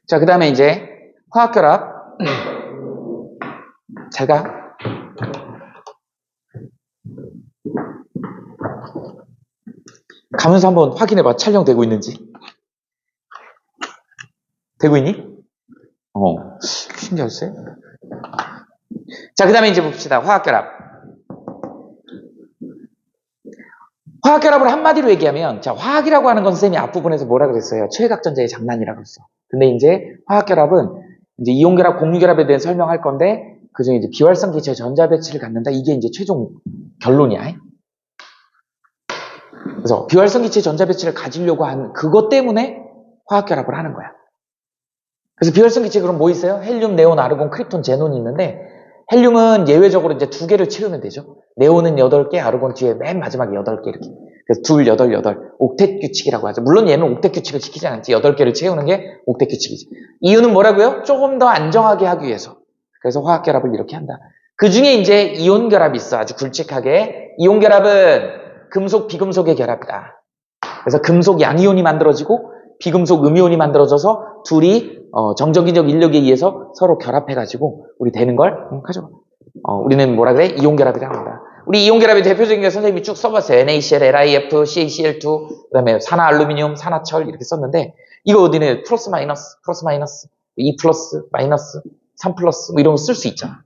자, 그 다음에 이제 화학결합. 잘 가. 가면서 한번 확인해봐. 촬영되고 있는지. 되고 있니? 신기하세. 자, 그 다음에 이제 봅시다. 화학결합. 화학결합을 한마디로 얘기하면, 자, 화학이라고 하는 건 선생님이 앞부분에서 뭐라 그랬어요? 최각전자의 장난이라고 그랬어. 근데 이제 화학결합은 이제 이온결합, 공유결합에 대해 설명할 건데, 그 중에 이제 비활성 기체의 전자배치를 갖는다. 이게 이제 최종 결론이야. 그래서 비활성 기체의 전자배치를 가지려고 하는 그것 때문에 화학결합을 하는 거야. 그래서 비활성 기체 그럼 뭐 있어요? 헬륨, 네온, 아르곤, 크립톤, 제논이 있는데, 헬륨은 예외적으로 이제 2개를 채우면 되죠. 네온은 8개, 아르곤 뒤에 맨 마지막에 8개 이렇게. 그래서 2, 8, 8. 옥텟 규칙이라고 하죠. 물론 얘는 옥텟 규칙을 지키지 않지. 8개를 채우는 게 옥텟 규칙이지. 이유는 뭐라고요? 조금 더 안정하게 하기 위해서. 그래서 화학결합을 이렇게 한다. 그 중에 이제 이온결합이 있어. 아주 굵직하게. 이온결합은 금속, 비금속의 결합이다. 그래서 금속 양이온이 만들어지고 비금속 음이온이 만들어져서 둘이 정적인적 인력에 의해서 서로 결합해가지고 우리 되는 걸 가져가. 우리는 뭐라 그래? 이온결합이라고 한다. 우리 이온결합의 대표적인 게 선생님이 쭉 써봤어요. NaCl, LiF, CaCl2, 그 다음에 산화알루미늄, 산화철 이렇게 썼는데 이거 어디는 플러스 마이너스, 2 플러스, 마이너스, 3 플러스 뭐 이런 거 쓸 수 있잖아.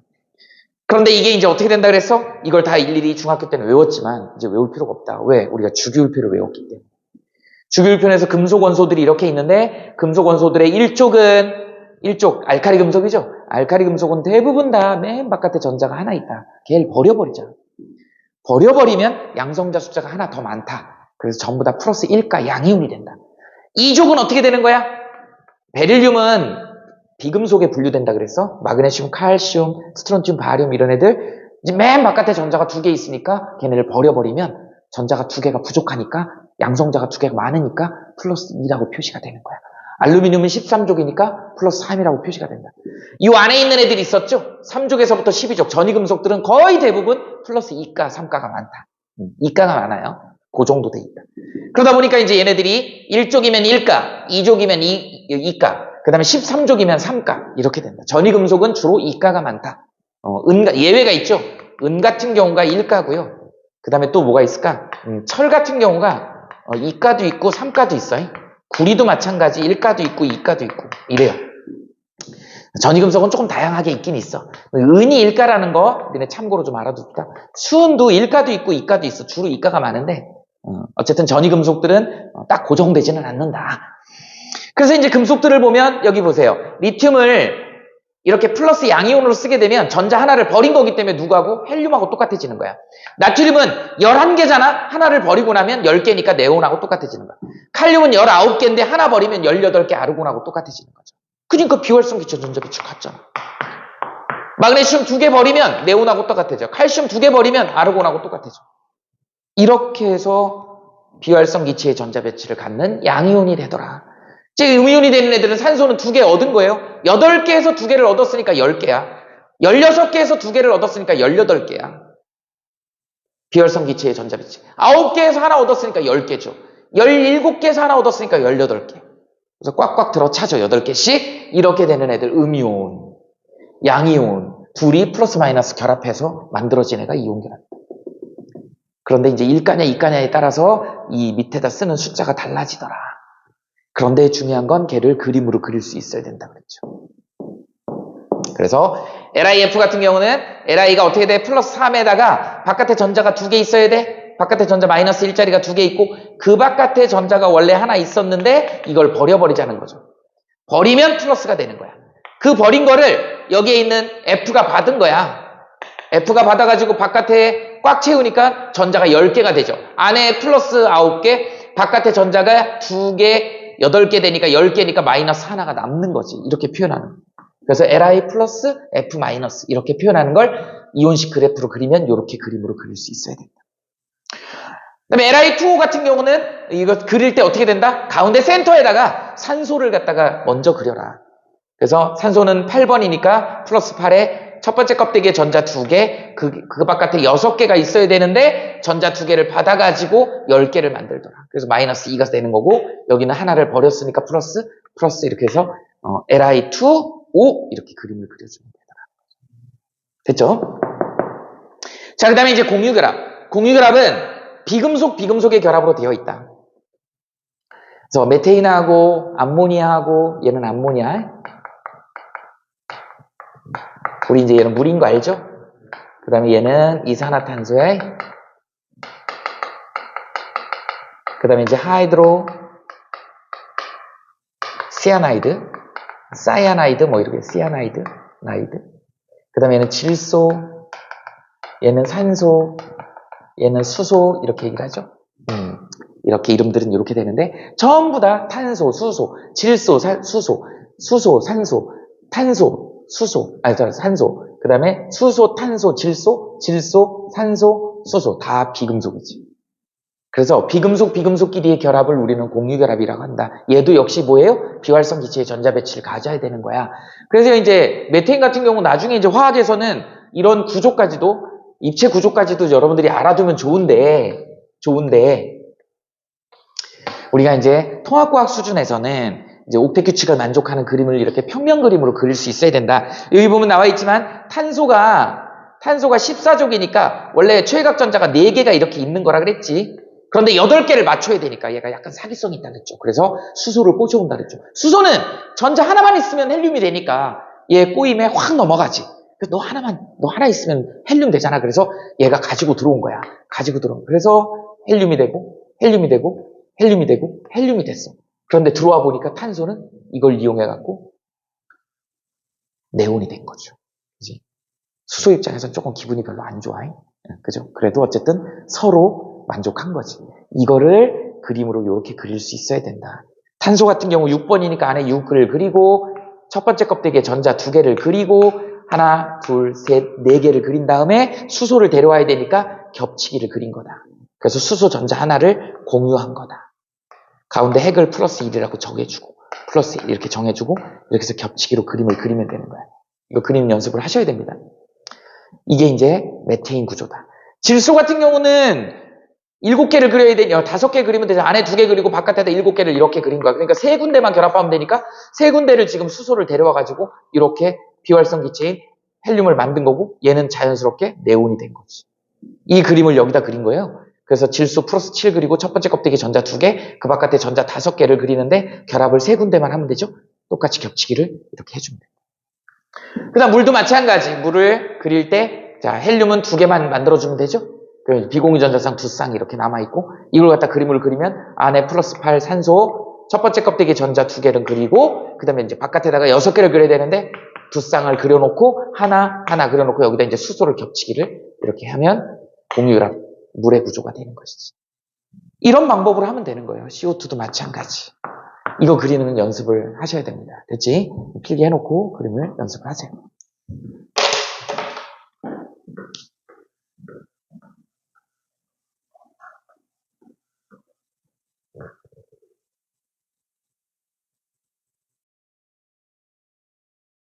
그런데 이게 이제 어떻게 된다 그랬어? 이걸 다 일일이 중학교 때는 외웠지만 이제 외울 필요가 없다. 왜? 우리가 주기율표를 외웠기 때문에. 주기율표에서 금속 원소들이 이렇게 있는데 금속 원소들의 일족 알카리 금속이죠. 알카리 금속은 대부분 다 맨 바깥에 전자가 하나 있다. 걔를 버려버리자. 버려버리면 양성자 숫자가 하나 더 많다. 그래서 전부 다 플러스 1가 양이온이 된다. 이족은 어떻게 되는 거야? 베릴륨은 비금속에 분류된다 그랬어. 마그네슘, 칼슘, 스트론튬, 바리움 이런 애들 이제 맨 바깥에 전자가 2개 있으니까 걔네를 버려버리면 전자가 2개가 부족하니까 양성자가 2개가 많으니까 플러스 2라고 표시가 되는 거야. 알루미늄은 13족이니까 플러스 3이라고 표시가 된다. 이 안에 있는 애들이 있었죠? 3족에서부터 12족 전이금속들은 거의 대부분 플러스 2가, 3가가 많다. 2가가 많아요. 그 정도 돼 있다. 그러다 보니까 이제 얘네들이 1족이면 1가, 2족이면 2가, 그 다음에 13족이면 3가 이렇게 된다. 전이금속은 주로 2가가 많다. 예외가 있죠? 은 같은 경우가 1가고요. 그 다음에 또 뭐가 있을까? 철 같은 경우가 2가도 있고 3가도 있어요. 구리도 마찬가지 1가도 있고 2가도 있고 이래요. 전이금속은 조금 다양하게 있긴 있어. 은이 1가라는 거 너네 참고로 좀 알아둡시다. 수은도 1가도 있고 2가도 있어. 주로 2가가 많은데 어쨌든 전이금속들은 딱 고정되지는 않는다. 그래서 이제 금속들을 보면 여기 보세요. 리튬을 이렇게 플러스 양이온으로 쓰게 되면 전자 하나를 버린 거기 때문에 누구하고? 헬륨하고 똑같아지는 거야. 나트륨은 11개잖아? 하나를 버리고 나면 10개니까 네온하고 똑같아지는 거야. 칼륨은 19개인데 하나 버리면 18개 아르곤하고 똑같아지는 거죠. 그러니까 비활성 기체 전자배치 같잖아. 마그네슘 2개 버리면 네온하고 똑같아져. 칼슘 2개 버리면 아르곤하고 똑같아져. 이렇게 해서 비활성 기체의 전자배치를 갖는 양이온이 되더라. 즉 음이온이 되는 애들은 산소는 2개 얻은 거예요. 8개에서 2개를 얻었으니까 10개야. 16개에서 2개를 얻었으니까 18개야. 비활성 기체의 전자배치. 9개에서 하나 얻었으니까 10개죠. 17개에서 하나 얻었으니까 18개. 그래서 꽉꽉 들어차죠. 8개씩. 이렇게 되는 애들 음이온, 양이온 둘이 플러스 마이너스 결합해서 만들어진 애가 이온결합. 그런데 이제 1가냐 2가냐에 따라서 이 밑에다 쓰는 숫자가 달라지더라. 그런데 중요한 건 걔를 그림으로 그릴 수 있어야 된다 그랬죠. 그래서 LiF 같은 경우는 Li가 어떻게 돼? 플러스 3에다가 바깥에 전자가 2개 있어야 돼. 바깥에 전자 마이너스 1짜리가 2개 있고 그 바깥에 전자가 원래 하나 있었는데 이걸 버려버리자는 거죠. 버리면 플러스가 되는 거야. 그 버린 거를 여기에 있는 F가 받은 거야. F가 받아가지고 바깥에 꽉 채우니까 전자가 10개가 되죠. 안에 플러스 9개, 바깥에 전자가 2개, 8개 되니까 10개니까 마이너스 하나가 남는 거지. 이렇게 표현하는 거예요. 그래서 Li 플러스 F 마이너스 이렇게 표현하는 걸 이온식 그래프로 그리면 이렇게 그림으로 그릴 수 있어야 된다. 그 다음에 Li2O 같은 경우는 이거 그릴 때 어떻게 된다? 가운데 센터에다가 산소를 갖다가 먼저 그려라. 그래서 산소는 8번이니까 플러스 8에 첫 번째 껍데기에 전자 2개, 그 바깥에 6개가 있어야 되는데 전자 2개를 받아가지고 10개를 만들더라. 그래서 마이너스 2가 되는 거고 여기는 하나를 버렸으니까 플러스 이렇게 해서 Li2O 이렇게 그림을 그려주면 되더라. 됐죠? 자, 그 다음에 이제 공유결합. 공유결합은 비금속의 결합으로 되어 있다. 그래서 메테인하고 암모니아하고 얘는 암모니아. 우리 이제 얘는 물인 거 알죠? 그 다음에 얘는 이산화탄소에 그 다음에 이제 하이드로 시아나이드, 사이아나이드 뭐 이렇게 시아나이드, 나이드. 그 다음에 얘는 질소, 얘는 산소, 얘는 수소 이렇게 얘기를 하죠. 이렇게 이름들은 이렇게 되는데 전부 다 탄소, 수소, 질소, 수소, 산소, 탄소, 수소, 산소. 그 다음에 수소, 탄소, 질소, 산소, 수소 다 비금속이지. 그래서 비금속끼리의 결합을 우리는 공유결합이라고 한다. 얘도 역시 뭐예요? 비활성 기체의 전자 배치를 가져야 되는 거야. 그래서 이제 메테인 같은 경우 나중에 이제 화학에서는 이런 구조까지도 입체 구조까지도 여러분들이 알아두면 좋은데 우리가 이제 통합과학 수준에서는 이제 옥텟 규칙을 만족하는 그림을 이렇게 평면 그림으로 그릴 수 있어야 된다. 여기 보면 나와 있지만 탄소가 14족이니까 원래 최외각 전자가 4개가 이렇게 있는 거라 그랬지. 그런데 8개를 맞춰야 되니까 얘가 약간 사기성이 있다 그랬죠. 그래서 수소를 꽂아온다 그랬죠. 수소는 전자 하나만 있으면 헬륨이 되니까 얘 꼬임에 확 넘어가지. 너 하나 있으면 헬륨 되잖아. 그래서 얘가 가지고 들어온 거야. 그래서 헬륨이 되고 헬륨이 됐어. 그런데 들어와 보니까 탄소는 이걸 이용해갖고 네온이 된 거죠. 그지? 수소 입장에서는 조금 기분이 별로 안 좋아. 그죠? 그래도 어쨌든 서로 만족한 거지. 이거를 그림으로 이렇게 그릴 수 있어야 된다. 탄소 같은 경우 6번이니까 안에 6을 그리고 첫 번째 껍데기에 전자 2개를 그리고 하나, 둘, 셋, 4개를 그린 다음에 수소를 데려와야 되니까 겹치기를 그린 거다. 그래서 수소 전자 하나를 공유한 거다. 가운데 핵을 플러스 1이라고 정해주고 플러스 1 이렇게 정해주고 이렇게 해서 겹치기로 그림을 그리면 되는 거야. 이거 그림 연습을 하셔야 됩니다. 이게 이제 메테인 구조다. 질소 같은 경우는 7개를 그려야 되니 5개 그리면 되죠. 안에 2개 그리고 바깥에다 7개를 이렇게 그린 거야. 그러니까 3군데만 결합하면 되니까 3군데를 지금 수소를 데려와가지고 이렇게 비활성 기체인 헬륨을 만든 거고 얘는 자연스럽게 네온이 된 거지. 이 그림을 여기다 그린 거예요. 그래서 질소 플러스 7 그리고 첫 번째 껍데기 전자 2개, 그 바깥에 전자 5개를 그리는데 결합을 3군데만 하면 되죠. 똑같이 겹치기를 이렇게 해주면 돼요. 그 다음 물도 마찬가지. 물을 그릴 때 자 헬륨은 2개만 만들어주면 되죠. 비공유 전자쌍 2쌍이 이렇게 남아있고 이걸 갖다 그림을 그리면 안에 플러스 8 산소 첫 번째 껍데기 전자 2개를 그리고 그 다음에 이제 바깥에다가 6개를 그려야 되는데 2쌍을 그려놓고 하나 그려놓고 여기다 이제 수소를 겹치기를 이렇게 하면 공유결합 물의 구조가 되는 것이지. 이런 방법으로 하면 되는 거예요. CO2도 마찬가지. 이거 그리는 연습을 하셔야 됩니다. 됐지? 필기해놓고 그림을 연습을 하세요.